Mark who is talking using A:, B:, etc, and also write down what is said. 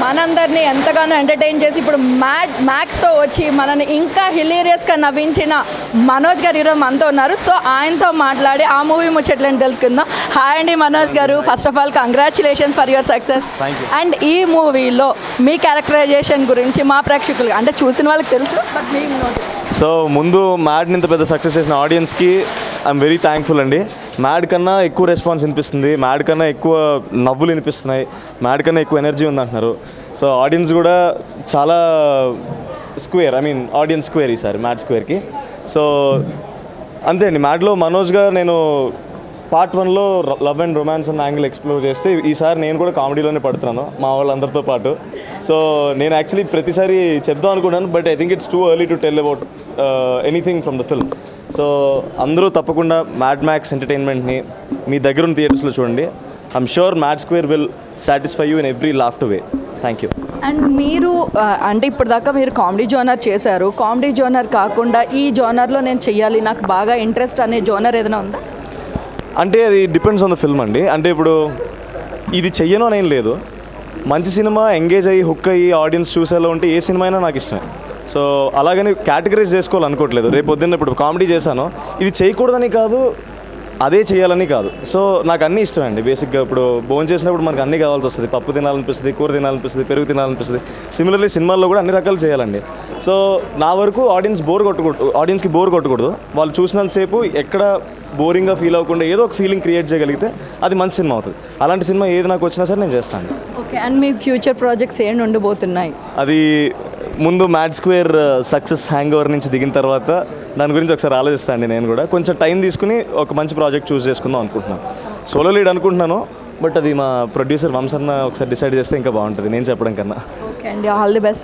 A: మనందరినీ ఎంతగానో ఎంటర్టైన్ చేసి ఇప్పుడు మ్యాక్స్తో వచ్చి మనని ఇంకా హిలేరియస్గా నవ్వించిన మనోజ్ గారు ఈరోజు మనతో ఉన్నారు. సో ఆయనతో మాట్లాడి ఆ మూవీ ముచ్చట్లని తెలుసుకుందాం. హాయ్ అండి మనోజ్ గారు, first of all congratulations for your success. And ఈ మూవీలో మీ క్యారెక్టరైజేషన్ గురించి మా ప్రేక్షకులు అంటే చూసిన వాళ్ళకి తెలుసు, బట్ మీ
B: సో ముందు మ్యాడ్ని ఇంత పెద్ద సక్సెస్ చేసిన ఆడియన్స్కి ఐఎమ్ వెరీ థ్యాంక్ఫుల్ అండి. మ్యాడ్ కన్నా ఎక్కువ రెస్పాన్స్ వినిపిస్తుంది, మ్యాడ్ కన్నా ఎక్కువ నవ్వులు వినిపిస్తున్నాయి, మ్యాడ్ కన్నా ఎక్కువ ఎనర్జీ ఉంది అంటున్నారు. సో ఆడియన్స్ కూడా చాలా ఆడియన్స్ స్క్వేర్ ఈసారి మ్యాడ్ స్క్వేర్కి. సో అంతే అండి. మ్యాడ్లో మనోజ్గా నేను పార్ట్ 1లో లవ్ అండ్ రొమాన్స్ అన్న యాంగిల్ ఎక్స్ప్లోర్ చేస్తే ఈసారి నేను కూడా కామెడీలోనే పడుతున్నాను మా వాళ్ళందరితో పాటు. సో నేను యాక్చువల్లీ ప్రతిసారి చెప్దాం అనుకున్నాను, but I think it's too early to tell about anything from the film. So అందరూ తప్పకుండా మ్యాడ్ మ్యాక్స్ ఎంటర్టైన్మెంట్ని మీ దగ్గరున్న థియేటర్స్లో చూడండి. I'm sure mad square will satisfy you in every laughed way. Thank you.
A: And మీరు అంటే ఇప్పటిదాకా మీరు కామెడీ జోనర్ చేశారు, కామెడీ జోనర్ కాకుండా ఈ జోనర్లో నేను చెయ్యాలి, నాకు బాగా ఇంట్రెస్ట్ అనే జోనర్ ఏదైనా ఉందా?
B: అంటే అది డిపెండ్స్ ఆన్ ద ఫిల్మ్ అండి. అంటే ఇప్పుడు ఇది చెయ్యను అని ఏం లేదు. మంచి సినిమా ఎంగేజ్ అయ్యి హుక్ అయ్యి ఆడియన్స్ చూసేలా ఉంటే ఏ సినిమా అయినా నాకు ఇష్టమే. సో అలాగని కేటగరైజ్ చేసుకోవాలనుకోవట్లేదు. రేపు పొద్దున్న ఇప్పుడు కామెడీ చేశాను, ఇది చేయకూడదని కాదు, అదే చేయాలని కాదు. సో నాకు అన్నీ ఇష్టమే అండి. బేసిక్గా ఇప్పుడు భోజనం చేసినప్పుడు మనకు అన్నీ కావాల్సి వస్తుంది. పప్పు తినాలనిపిస్తుంది, కూర తినాలనిపిస్తుంది, పెరుగు తినాలనిపిస్తుంది. సిమిలర్లీ సినిమాల్లో కూడా అన్ని రకాలు చేయాలండి. సో నా వరకు ఆడియన్స్కి బోర్ కొట్టకూడదు. వాళ్ళు చూసినంతసేపు ఎక్కడ బోరింగ్గా ఫీల్ అవ్వకుండా ఏదో ఒక ఫీలింగ్ క్రియేట్ చేయగలిగితే అది మంచి సినిమా అవుతుంది. అలాంటి సినిమా ఏది నాకు వచ్చినా సరే నేను చేస్తాను.
A: Okay. And me future projects ఏం ఉండబోతున్నాయి?
B: అది ముందు mad square success hang over నుంచి దిగిన తర్వాత దాని గురించి ఒకసారి ఆలోచిస్తాను. నేను కూడా కొంచెం టైం తీసుకుని ఒక మంచి ప్రాజెక్ట్ చూస్ చేసుకుందాం అనుకుంటున్నాను. సోలో లీడ్ అనుకుంటున్నాను, బట్ అది మా ప్రొడ్యూసర్ వంశన్న ఒకసారి డిసైడ్ చేస్తే ఇంకా బాగుంటుంది నేను చెప్పడం కన్నా.
A: ఓకే అండి, ఆల్ ది బెస్ట్.